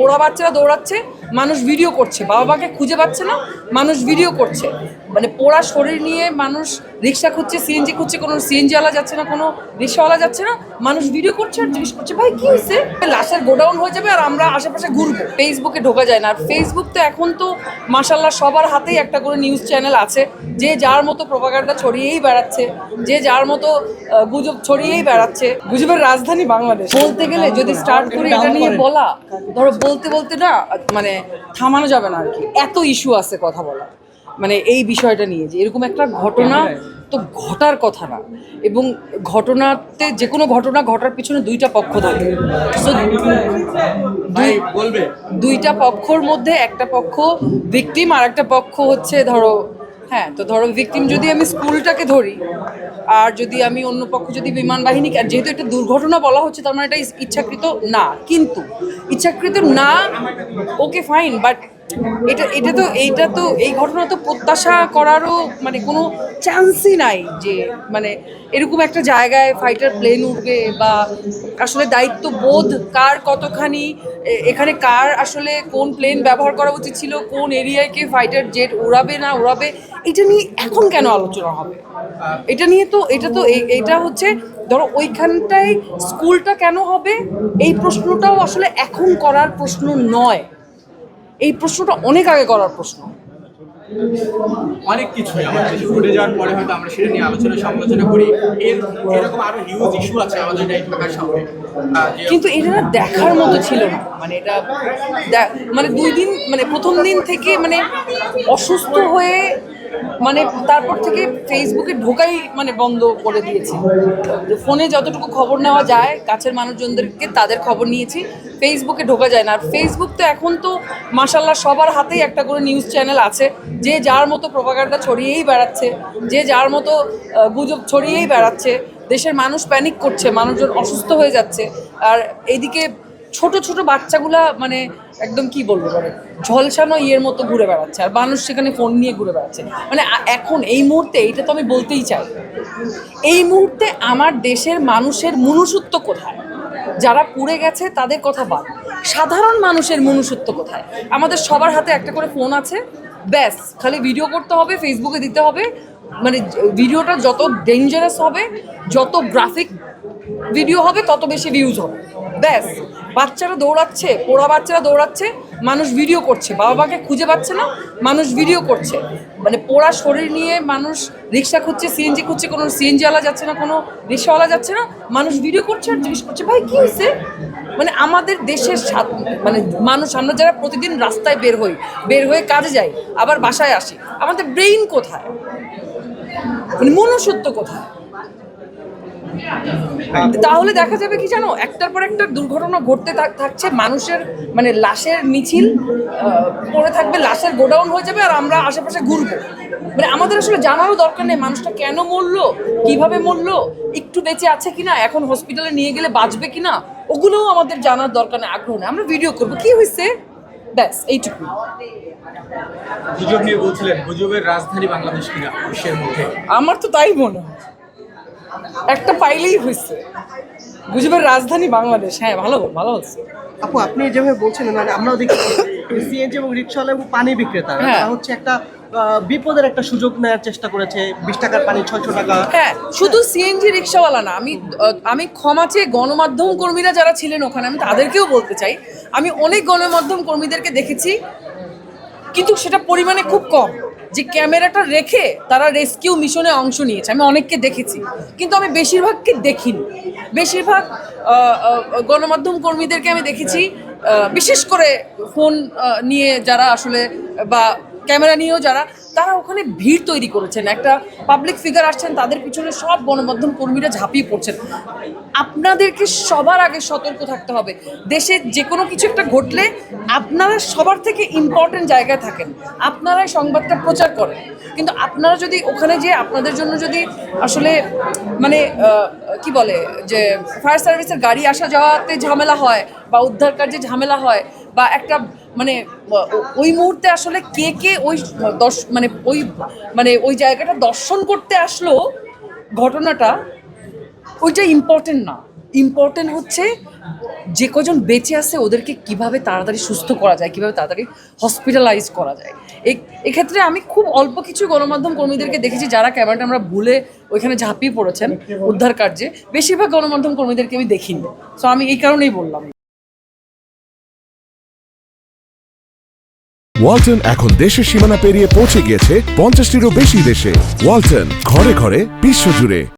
ওরা বাচ্চারা দৌড়াচ্ছে, মানুষ ভিডিও করছে, বাবা মাকে খুঁজে পাচ্ছে না, মানুষ ভিডিও করছে। মানে পোড়া শরীর নিয়ে মানুষ রিক্সা খুঁজছে, সিএনজি খুঁজছে, কোনো সিএনজিওয়ালা যাচ্ছে না, কোনো রিক্সাওয়ালা যাচ্ছে না, মানুষ ভিডিও করছে আর জিজ্ঞেস করছে ভাই কি হয়েছে, লাশের গোডাউন হয়ে যাবে আর আমরা আশেপাশে ঘুরবো। ফেসবুকে ঢোকা যায় না। আর ফেসবুক তো এখন তো মাশাল্লাহ সবার হাতেই একটা করে নিউজ চ্যানেল আছে, যে যার মতো প্রোপাগান্ডা ছড়িয়েই বেড়াচ্ছে, যে যার মতো গুজব ছড়িয়েই বেড়াচ্ছে। গুজবের রাজধানী বাংলাদেশ বলতে গেলে যদি স্টার্ট করি এটা নিয়ে বলা, ধরো বলতে বলতে না মানে থামানো যাবে না আর কি, এত ইস্যু আছে কথা বলা। মানে এই বিষয়টা নিয়ে যে এরকম একটা ঘটনা তো ঘটার কথা না, এবং ঘটনাতে যে কোনো ঘটনা ঘটার পিছনে দুইটা পক্ষ থাকে। So, দুইটা পক্ষর মধ্যে একটা পক্ষ ভিকটিম আর একটা পক্ষ হচ্ছে ধরো, হ্যাঁ তো ধরো ভিকটিম যদি আমি স্কুলটাকে ধরি, আর যদি আমি অন্য পক্ষ যদি বিমান বাহিনী, যেহেতু এটা দুর্ঘটনা বলা হচ্ছে তার মানে এটা ইচ্ছাকৃত না, কিন্তু ইচ্ছাকৃত না ওকে ফাইন, বাট এইটা তো এই ঘটনা তো প্রত্যাশা করারও মানে কোনো চান্সই নাই যে মানে এরকম একটা জায়গায় ফাইটার প্লেন উঠবে, বা আসলে দায়িত্ববোধ কার কতখানি, এখানে কার আসলে কোন প্লেন ব্যবহার করা উচিত ছিল, কোন এরিয়ায় কে ফাইটার জেট উড়াবে না উড়াবে, এটা নিয়ে এখন কেন আলোচনা হবে? এটা নিয়ে তো এটা হচ্ছে ধরো ওইখানটায় স্কুলটা কেন হবে, এই প্রশ্নটাও আসলে এখন করার প্রশ্ন নয়, এই প্রশ্নটা অনেক আগে করার প্রশ্ন। অনেক কিছুই আমাদের দেশে ঘটে যাওয়ার পরে হয়তো আমরা সেটা নিয়ে আলোচনা সমালোচনা করি। এরকম আরো হিউজ ইস্যু আছে আমাদের এই ঢাকার সামনে, কিন্তু এটা না দেখার মতো ছিল না। মানে এটা মানে 2 দিন মানে প্রথম দিন থেকে মানে অসুস্থ হয়ে মানে তারপর থেকে ফেসবুকে ঢোকাই মানে বন্ধ করে দিয়েছি। ফোনে যতটুকু খবর নেওয়া যায় কাছের মানুষজনদেরকে তাদের খবর নিয়েছি, ফেসবুকে ঢোকা যায় না। আর ফেসবুক তো এখন তো মাশাল্লাহ সবার হাতেই একটা করে নিউজ চ্যানেল আছে, যে যার মতো প্রোপাগান্ডা ছড়িয়েই বেড়াচ্ছে, যে যার মতো গুজব ছড়িয়েই বেড়াচ্ছে। দেশের মানুষ প্যানিক করছে, মানুষজন অসুস্থ হয়ে যাচ্ছে, আর এইদিকে ছোট ছোট বাচ্চাগুলা মানে একদম কি বলবো মানে ঝলসানো ইয়ের মতো ঘুরে বেড়াচ্ছে, আর মানুষ সেখানে ফোন নিয়ে ঘুরে বেড়াচ্ছে। মানে এখন এই মুহূর্তে এইটা তো আমি বলতেই চাই, এই মুহূর্তে আমার দেশের মানুষের মনুষ্যত্ব কোথায়? যারা পুড়ে গেছে তাদের কথা বাদ, সাধারণ মানুষের মনুষ্যত্ব কোথায়? আমাদের সবার হাতে একটা করে ফোন আছে, ব্যাস খালি ভিডিও করতে হবে, ফেসবুকে দিতে হবে। মানে ভিডিওটা যত ডেঞ্জারাস হবে, যত গ্রাফিক ভিডিও হবে, তত বেশি ভিউজ হবে, ব্যাস। বাচ্চারা দৌড়াচ্ছে, পোড়া বাচ্চারা দৌড়াচ্ছে, মানুষ ভিডিও করছে, বাবা মাকে খুঁজে পাচ্ছে না, মানুষ ভিডিও করছে। মানে পোড়া শরীর নিয়ে মানুষ রিক্সা খুঁজছে, সিএনজি খুঁজছে, কোনো সিএনজিওয়ালা যাচ্ছে না, কোনো রিক্সাওয়ালা যাচ্ছে না, মানুষ ভিডিও করছে আর জিজ্ঞেস করছে ভাই কি হয়েছে। মানে আমাদের দেশের মানে মানুষ, আমরা যারা প্রতিদিন রাস্তায় বের হয়ে কাজে যাই, আবার বাসায় আসি, আমাদের ব্রেইন কোথায়? মানে মনুষ্যত্ব কোথায়? তাহলে দেখা যাবে কি জানো, একটার পর একটা দুর্ঘটনা ঘটতে থাকছে, মানুষের মানে লাশের মিছিল পড়ে থাকবে, লাশের গোডাউন হয়ে যাবে আর আমরা আশেপাশে ঘুরবো। মানে আমাদের আসলে জানারও দরকার নেই মানুষটা কেন মরলো, কিভাবে মরলো, একটু বেঁচে আছে কিনা, এখন হসপিটালে নিয়ে গেলে বাঁচবে কিনা, ওগুলোও আমাদের জানার দরকার নেই, আগ্রহ নেই। আমরা ভিডিও করবো কি হয়েছে, ব্যাস এইটুকু। গুজব নিয়ে বলছিলেন, গুজবের রাজধানী বাংলাদেশ কিনা বিশ্বের মধ্যে? আমার তো তাই মনে হয়, একটা পাইলেই হয়েছে, গুজবের রাজধানী বাংলাদেশ। হ্যাঁ, ভালো ভালো হচ্ছে। আপু আপনি যেভাবে বলছেন, মানে আমরাও দেখি সিএনজি এবং রিক্সাওয়ালা এবং পানি বিক্রেতা, তারা হচ্ছে একটা বিপদের একটা সুযোগ নেওয়ার চেষ্টা করেছে। 20 টাকার পানি 600 টাকা। হ্যাঁ, শুধু সিএনজি রিক্সাওয়ালা না, আমি ক্ষমা চেয়ে গণমাধ্যম কর্মীরা যারা ছিলেন ওখানে, আমি তাদেরকেও বলতে চাই, আমি অনেক গণমাধ্যম কর্মীদেরকে দেখেছি, কিন্তু সেটা পরিমাণে খুব কম, যে ক্যামেরাটা রেখে তারা রেস্কিউ মিশনে অংশ নিয়েছে। আমি অনেককে দেখেছি, কিন্তু আমি বেশিরভাগকে দেখিনি। বেশিরভাগ গণমাধ্যম কর্মীদেরকে আমি দেখেছি, বিশেষ করে ফোন নিয়ে যারা আসলে বা ক্যামেরা নিয়েও যারা, তারা ওখানে ভিড় তৈরি করেছেন, একটা পাবলিক ফিগার আসছেন, তাদের পিছনে সব গণমাধ্যম কর্মীরা ঝাঁপিয়ে পড়ছেন। আপনাদেরকে সবার আগে সতর্ক থাকতে হবে। দেশে যে কোনো কিছু একটা ঘটলে আপনারা সবার থেকে ইম্পর্টেন্ট জায়গায় থাকেন, আপনারাই সংবাদটা প্রচার করেন, কিন্তু আপনারা যদি ওখানে যে আপনাদের জন্য যদি আসলে মানে কি বলে যে ফায়ার সার্ভিসের গাড়ি আসা যাওয়াতে ঝামেলা হয়, বা উদ্ধার কার্যে ঝামেলা হয়, বা একটা মানে ওই মুহূর্তে আসলে কে ওই ওই জায়গাটা দর্শন করতে আসলো, ঘটনাটা ওইটা ইম্পর্টেন্ট না। ইম্পর্টেন্ট হচ্ছে যে কজন বেঁচে আছে ওদেরকে কিভাবে তাড়াতাড়ি সুস্থ করা যায়, কিভাবে তাড়াতাড়ি হসপিটালাইজ করা যায়। এক্ষেত্রে আমি খুব অল্প কিছু গণমাধ্যম কর্মীদেরকে দেখেছি যারা ক্যামেরাটা আমরা ভুলে ওইখানে ঝাঁপিয়ে পড়েছেন উদ্ধার কার্যে। বেশিরভাগ গণমাধ্যম কর্মীদেরকে আমি দেখিনি। সো আমি এই কারণেই বললাম। ওয়ালটন এখন দেশের সীমানা পেরিয়ে পৌঁছে গিয়েছে 50টিরও বেশি দেশে। ওয়ালটন, ঘরে ঘরে বিশ্বজুড়ে।